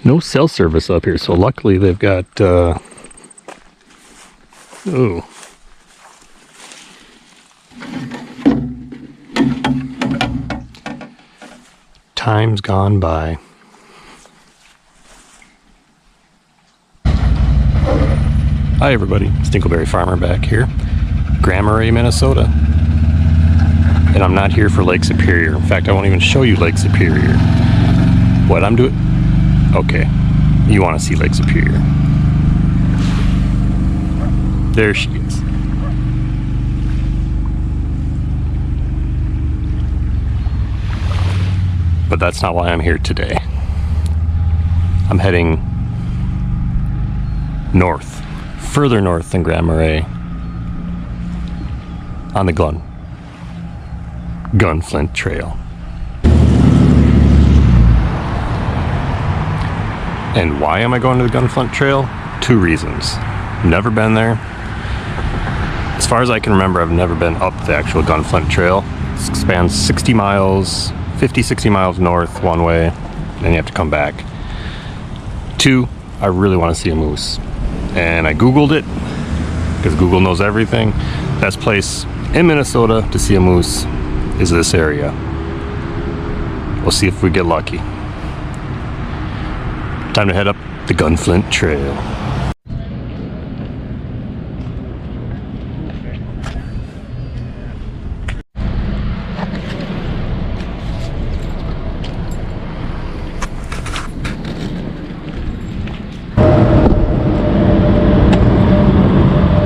No cell service up here, so luckily they've got, oh. Time's gone by. Hi everybody, Stinkleberry Farmer back here, Grand Marais, Minnesota. And I'm not here for Lake Superior. In fact, I won't even show you Lake Superior. What I'm doing? Okay, you want to see Lake Superior. There she is. But that's not why I'm here today. I'm heading north, further north than Grand Marais, on the Gunflint Trail. And why am I going to the Gunflint Trail? 2 reasons. Never been there. As far as I can remember, I've never been up the actual Gunflint Trail. It spans 60 miles, 50, 60 miles north one way, then you have to come back. 2, I really want to see a moose. And I Googled it, because Google knows everything. Best place in Minnesota to see a moose is this area. We'll see if we get lucky. Time to head up the Gunflint Trail.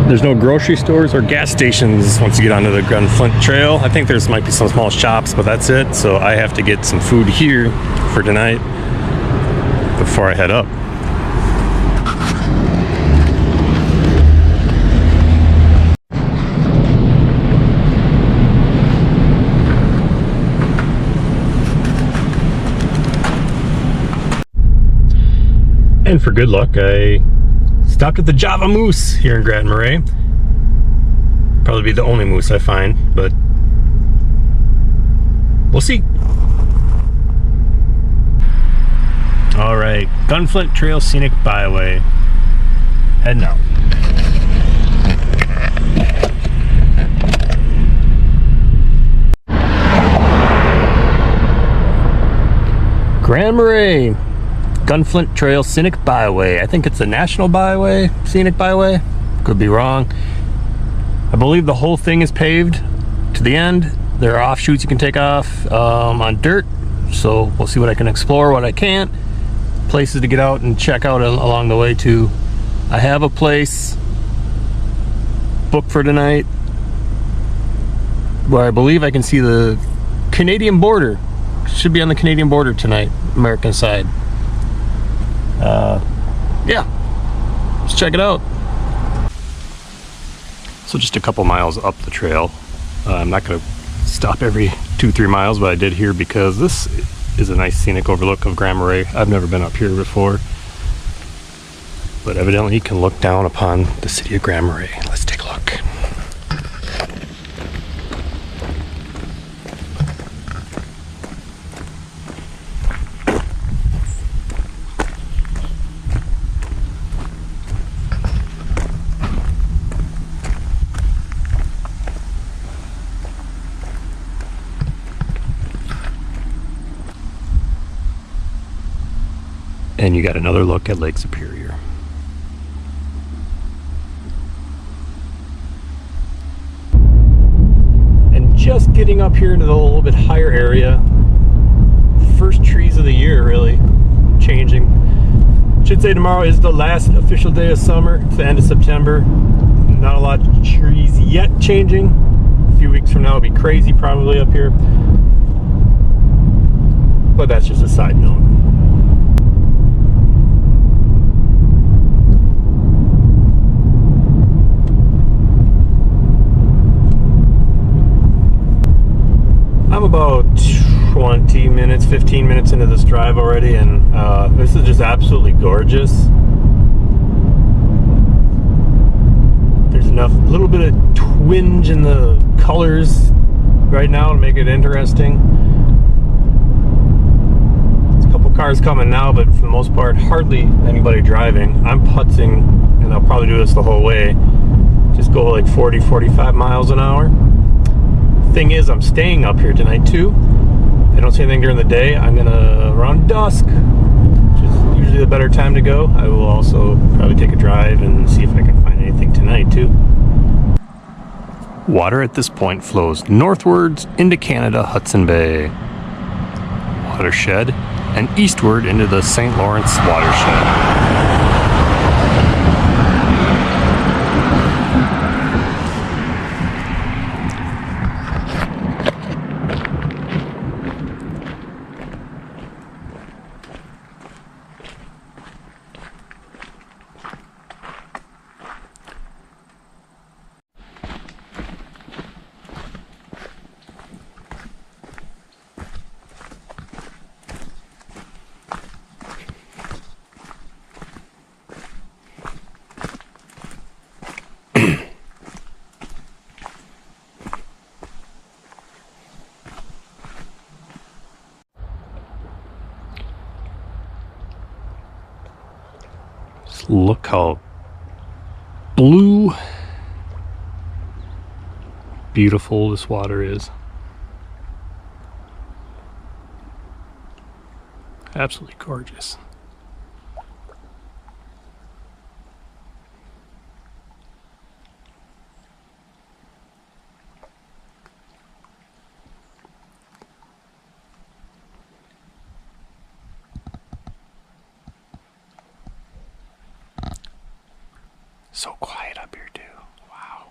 There's no grocery stores or gas stations once you get onto the Gunflint Trail. I think there's might be some small shops, but that's it. So I have to get some food here for tonight before I head up. And for good luck, I stopped at the Java Moose here in Grand Marais. Probably be the only moose I find, but we'll see. All right, Gunflint Trail Scenic Byway. Heading out. Grand Marais. Gunflint Trail Scenic Byway. I think it's a national byway, scenic byway. Could be wrong. I believe the whole thing is paved to the end. There are offshoots you can take off on dirt. So we'll see what I can explore, what I can't. Places to get out and check out along the way too. I have a place booked for tonight where I believe I can see the Canadian border. Should be on the Canadian border tonight, American side. Yeah, let's check it out. So just a couple miles up the trail. I'm not going to stop every 2-3 miles, but I did here because this is a nice scenic overlook of Grand Marais. I've never been up here before, but evidently you can look down upon the city of Grand Marais. Let's take a look. And you got another look at Lake Superior. And just getting up here into the little bit higher area. First trees of the year, really, changing. Should say tomorrow is the last official day of summer. It's the end of September. Not a lot of trees yet changing. A few weeks from now it'll be crazy probably up here. But that's just a side note. I'm about 20 minutes, 15 minutes into this drive already, and this is just absolutely gorgeous. There's enough, little bit of twinge in the colors right now to make it interesting. There's a couple cars coming now, but for the most part, hardly anybody driving. I'm putzing, and I'll probably do this the whole way. Just go like 40, 45 miles an hour. Thing is, I'm staying up here tonight too. I don't see anything during the day. I'm gonna, around dusk, which is usually the better time to go, I will also probably take a drive and see if I can find anything tonight too. Water at this point flows northwards into Canada Hudson Bay watershed and eastward into the St. Lawrence watershed. Look how blue, beautiful this water is. Absolutely gorgeous. So quiet up here too. Wow.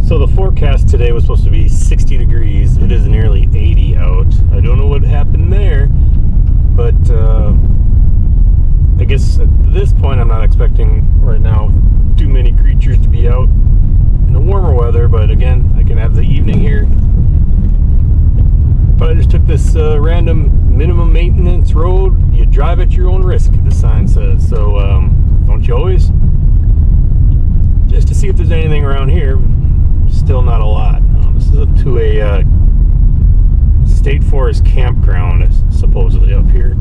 So the forecast today was supposed to be 60 degrees. It is nearly 80 out. I don't know what happened there, but I guess at this point I'm not expecting right now too many creatures to be out in the warmer weather, but again, I can have the evening here. But I just took this random minimum maintenance road. You drive at your own risk, the sign says. So don't you always? Just to see if there's anything around here. Still not a lot. This is up to a state forest campground, supposedly up here.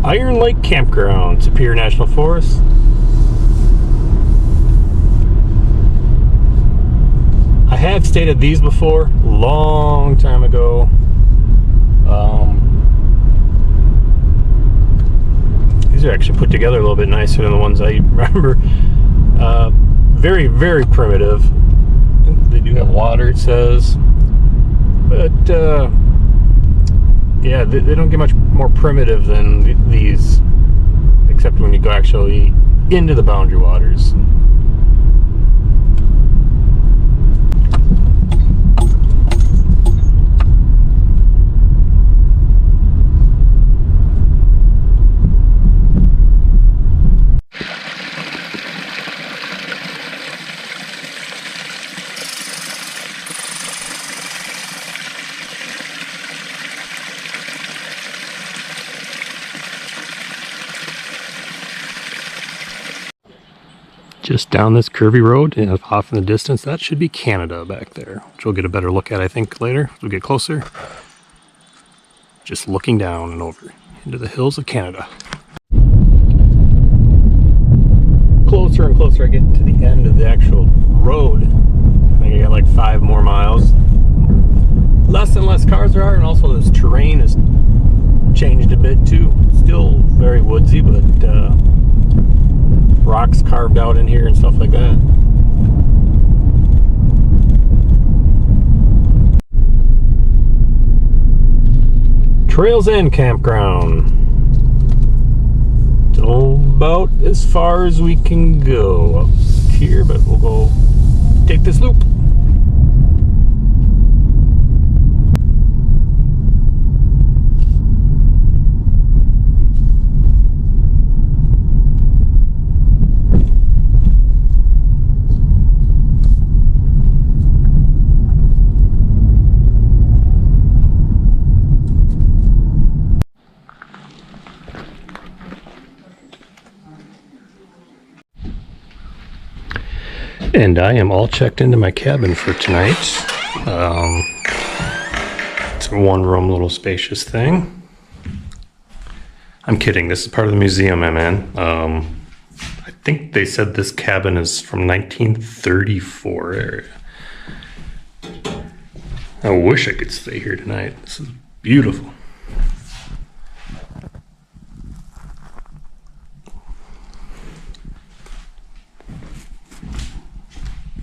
Iron Lake Campground, Superior National Forest. I have stayed at these before, long time ago. These are actually put together a little bit nicer than the ones I remember. Very, very primitive. They do have water, it says. But, yeah, they don't get much more primitive than these, except when you go actually into the boundary waters. Just down this curvy road and off in the distance, that should be Canada back there, which we'll get a better look at, I think, later as we get closer. Just looking down and over into the hills of Canada. Closer and closer I get to the end of the actual road. I think I got like 5 more miles. Less and less cars there are, and also this terrain has changed a bit too. Still very woodsy, but rocks carved out in here and stuff like that. Trails End Campground. About as far as we can go up here, but we'll go take this loop. And I am all checked into my cabin for tonight. It's a one-room little spacious thing. I'm kidding, this is part of the museum I'm in. I think they said this cabin is from 1934 area. I wish I could stay here tonight. This is beautiful.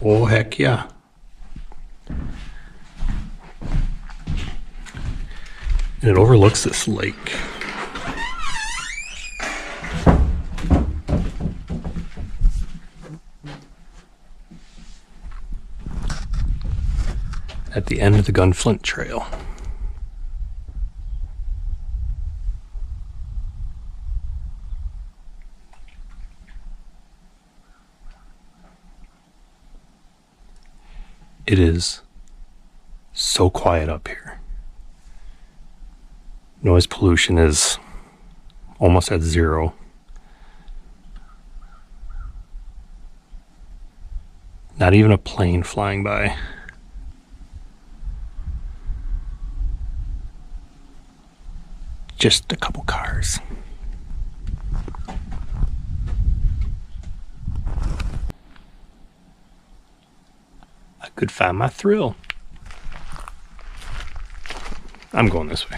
Oh, heck yeah. And it overlooks this lake. At the end of the Gunflint Trail. It is so quiet up here. Noise pollution is almost at zero. Not even a plane flying by. Just a couple cars. I could find my thrill. I'm going this way.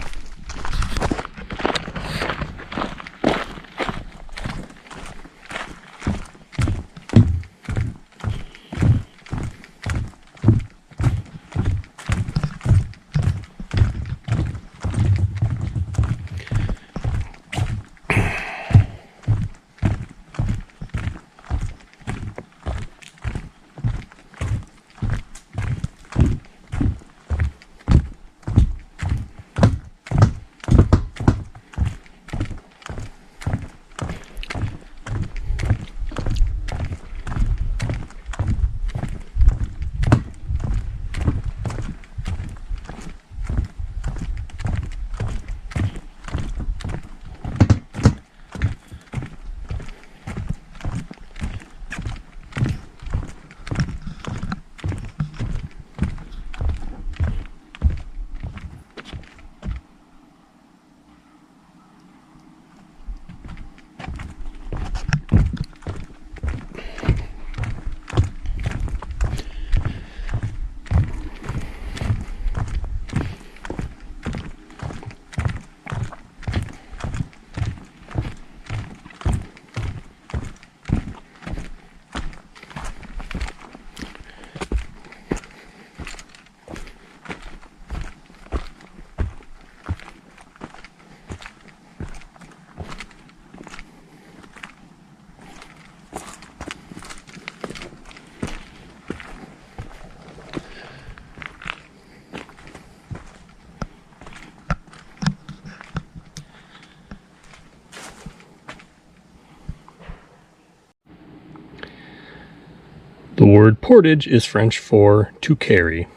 The word portage is French for to carry.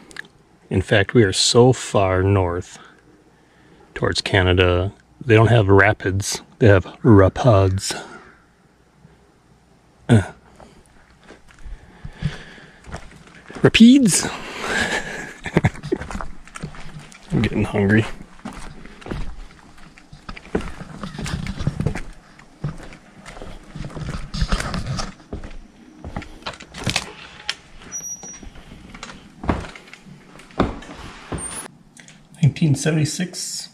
In fact, we are so far north towards Canada, they don't have rapids, they have rapids. Rapids? I'm getting hungry. $1976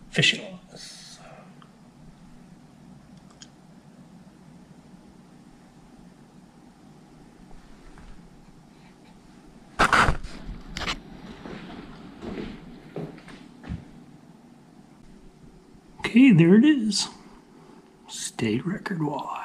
fishing laws. Okay, there it is. State record walleye.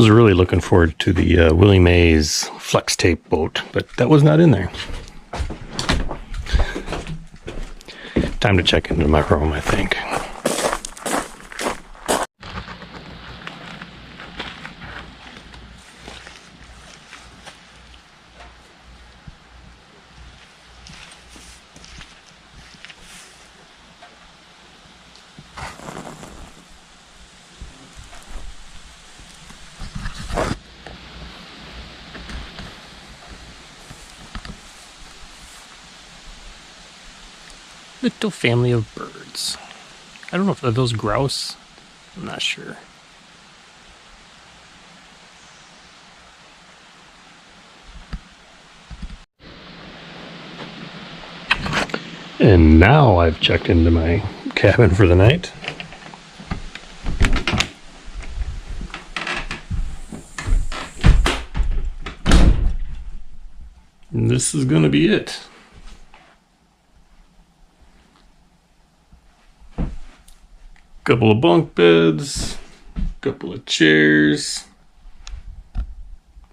was really looking forward to the Willie Mays flex tape boat, but that was not in there. Time to check into my room, I think. Little family of birds. I don't know if are those grouse. I'm not sure. And now I've checked into my cabin for the night. And this is gonna be it. Couple of bunk beds, couple of chairs,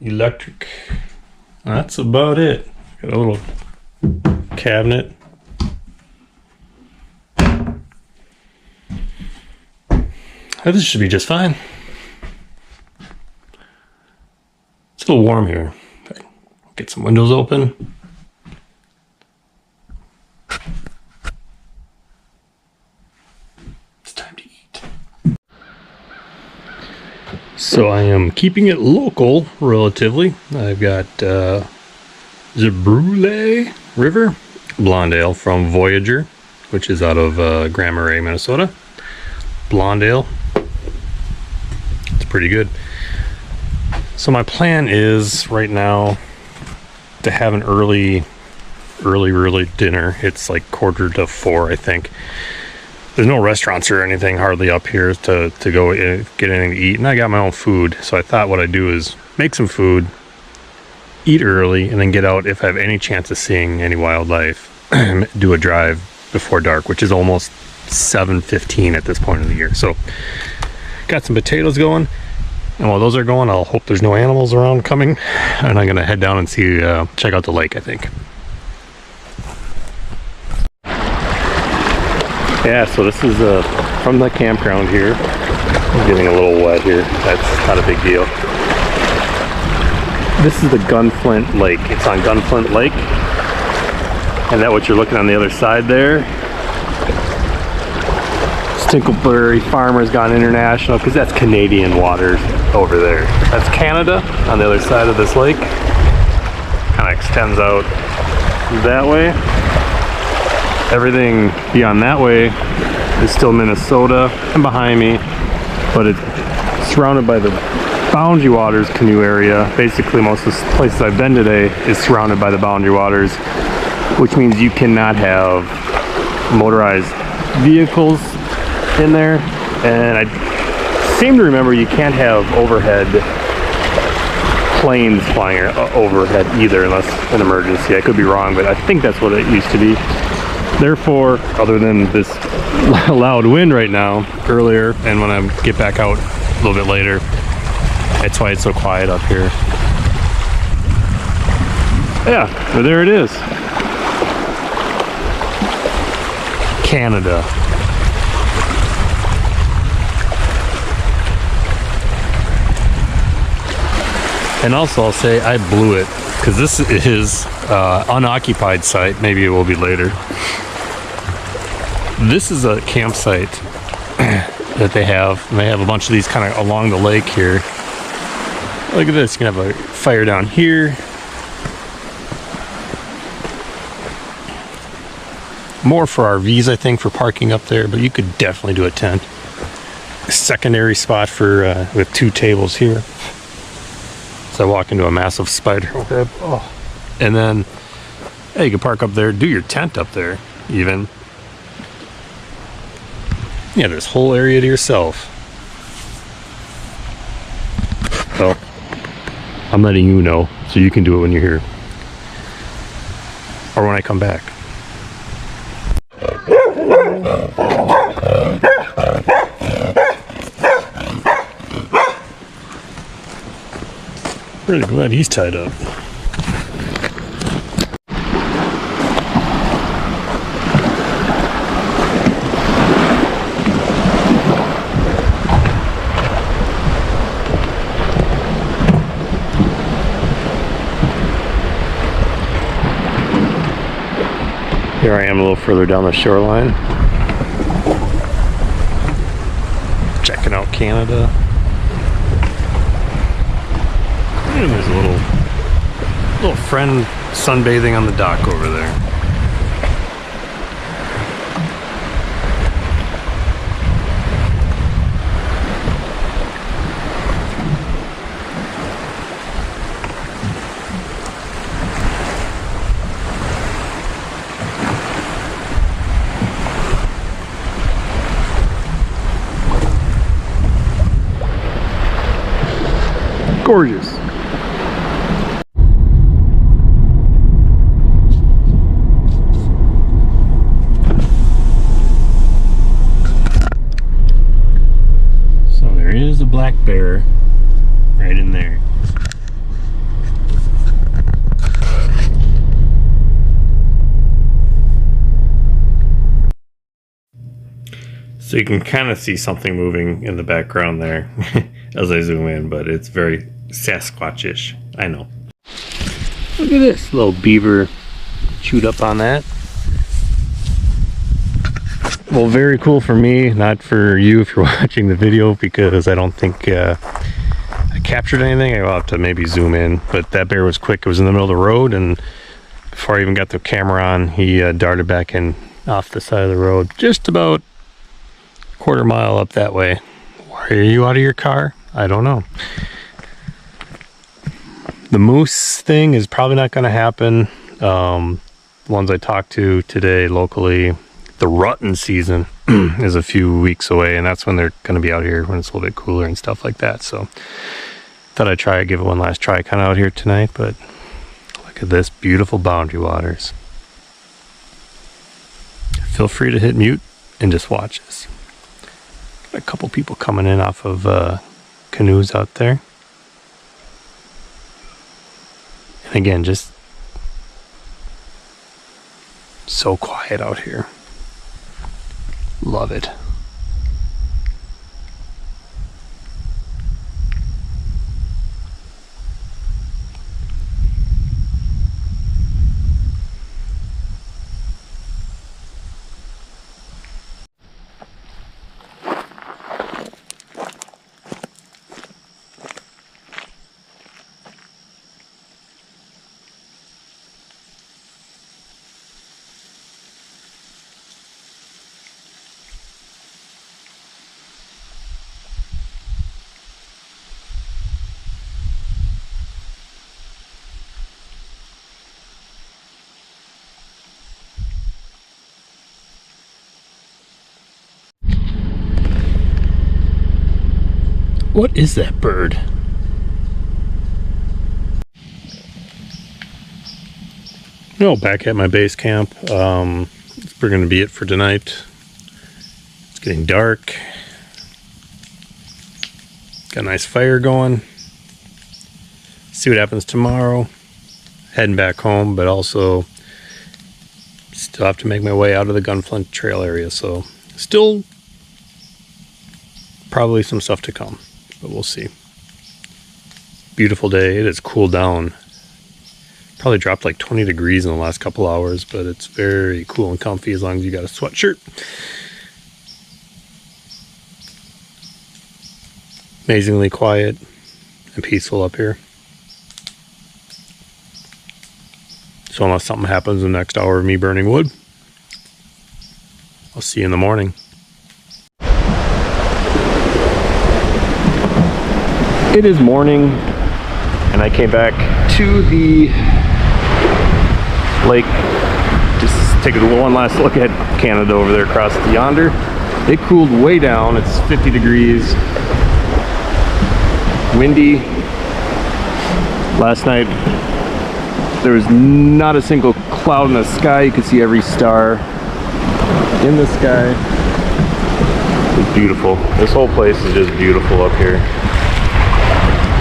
electric. That's about it. Got a little cabinet. This should be just fine. It's a little warm here. Get some windows open. So I am keeping it local, relatively. I've got the Brule River Blonde Ale from Voyager, which is out of Grand Marais, Minnesota. Blonde Ale. It's pretty good. So my plan is right now to have an early dinner. It's like 3:45, I think. There's no restaurants or anything hardly up here to go get anything to eat, and I got my own food, so I thought what I'd do is make some food, eat early, and then get out if I have any chance of seeing any wildlife. Do a drive before dark, which is almost 7:15 at this point of the year. So got some potatoes going, and while those are going, I'll hope there's no animals around coming, and I'm gonna head down and see check out the lake, I think. Yeah, so this is from the campground here. I'm getting a little wet here. That's not a big deal. This is the Gunflint Lake. It's on Gunflint Lake. And that what you're looking on the other side there. Stinkleberry Farmers gone international, because that's Canadian waters over there. That's Canada on the other side of this lake. Kind of extends out that way. Everything beyond that way is still Minnesota and behind me, but it's surrounded by the Boundary Waters canoe area. Basically, most of the places I've been today is surrounded by the Boundary Waters, which means you cannot have motorized vehicles in there. And I seem to remember you can't have overhead planes flying overhead either, unless an emergency. I could be wrong, but I think that's what it used to be. Therefore, other than this loud wind right now, earlier, and when I get back out a little bit later, that's why it's so quiet up here. Yeah, but there it is. Canada. And also I'll say I blew it, because this is unoccupied site. Maybe it will be later. This is a campsite that they have. And they have a bunch of these kind of along the lake here. Look at this. You can have a fire down here. More for RVs, I think, for parking up there, but you could definitely do a tent. A secondary spot for with 2 tables here. So I walk into a massive spider web. Oh. And then, hey, you can park up there, do your tent up there, even. Yeah, this whole area to yourself. So, I'm letting you know, so you can do it when you're here. Or when I come back. Really glad he's tied up. Here I am a little further down the shoreline, checking out Canada. And there's a little friend sunbathing on the dock over there. Gorgeous. So there is a black bear right in there. So you can kind of see something moving in the background there as I zoom in, but it's very Sasquatch-ish. I know. Look at this little beaver chewed up on that. Well, very cool for me, not for you if you're watching the video, because I don't think I captured anything. I'll have to maybe zoom in, but that bear was quick. It was in the middle of the road, and before I even got the camera on, he darted back in off the side of the road, just about a quarter-mile up that way. Why are you out of your car? I don't know. The moose thing is probably not going to happen. The ones I talked to today locally, the rutting season is a few weeks away, and that's when they're going to be out here when it's a little bit cooler and stuff like that. So thought I'd give it one last try kind of out here tonight. But look at this beautiful boundary waters. Feel free to hit mute and just watch this. Got a couple people coming in off of canoes out there. And again, just so quiet out here. Love it. What is that bird? No, back at my base camp. We're going to be it for tonight. It's getting dark. Got a nice fire going. See what happens tomorrow. Heading back home, but also still have to make my way out of the Gunflint Trail area. So still probably some stuff to come, but we'll see. Beautiful day. It has cooled down. Probably dropped like 20 degrees in the last couple hours, but it's very cool and comfy as long as you got a sweatshirt. Amazingly quiet and peaceful up here. So unless something happens in the next hour of me burning wood, I'll see you in the morning. It is morning, and I came back to the lake. Just take one last look at Canada over there across yonder. It cooled way down. It's 50 degrees. Windy. Last night there was not a single cloud in the sky. You could see every star in the sky. It's beautiful. This whole place is just beautiful up here.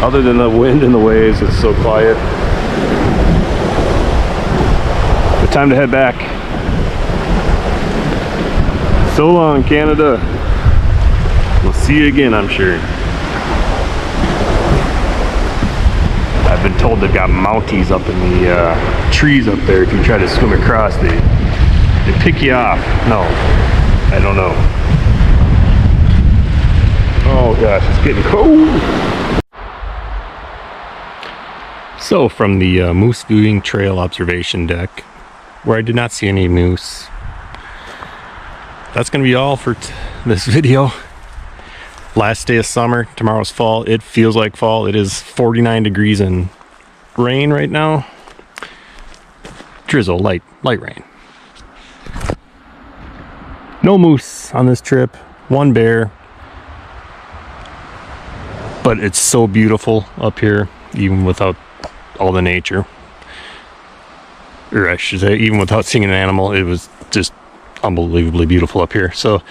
Other than the wind and the waves, it's so quiet. But time to head back. So long, Canada. We'll see you again, I'm sure. I've been told they've got Mounties up in the trees up there. If you try to swim across, they pick you off. No, I don't know. Oh gosh, it's getting cold. So from the moose viewing trail observation deck, where I did not see any moose, that's going to be all for this video. Last day of summer, tomorrow's fall. It feels like fall. It is 49 degrees and rain right now. Drizzle, light rain. No moose on this trip, one bear. But it's so beautiful up here, even without all the nature. Or I should say, even without seeing an animal, it was just unbelievably beautiful up here. So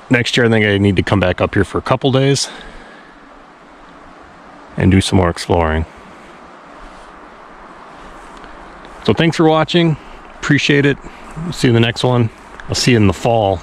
next year I think I need to come back up here for a couple days and do some more exploring. So thanks for watching. Appreciate it. See you in the next one. I'll see you in the fall.